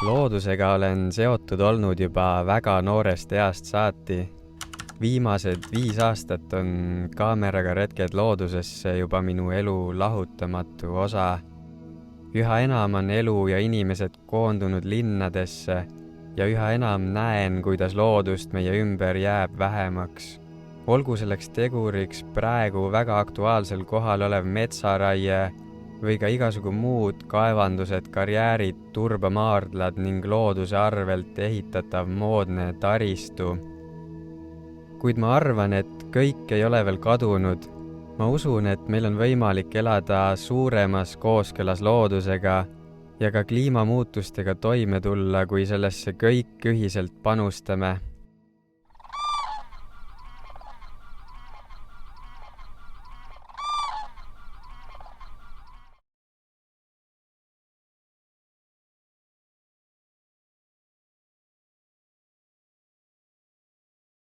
Loodusega olen seotud olnud juba väga noorest east saati. Viimased 5 aastat on kaameraga retked loodusesse juba minu elu lahutamatu osa. Üha enam on elu ja inimesed koondunud linnadesse ja üha enam näen, kuidas loodust meie ümber jääb vähemaks. Olgu selleks teguriks praegu väga aktuaalsel kohal olev metsaraie või ka igasugu muud kaevandused, karjäärid, turbamaardlad ning looduse arvelt ehitatav moodne taristu. Kuid ma arvan, et kõik ei ole veel kadunud. Ma usun, et meil on võimalik elada suuremas kooskõlas loodusega ja ka kliimamuutustega toime tulla, kui sellesse kõik ühiselt panustame.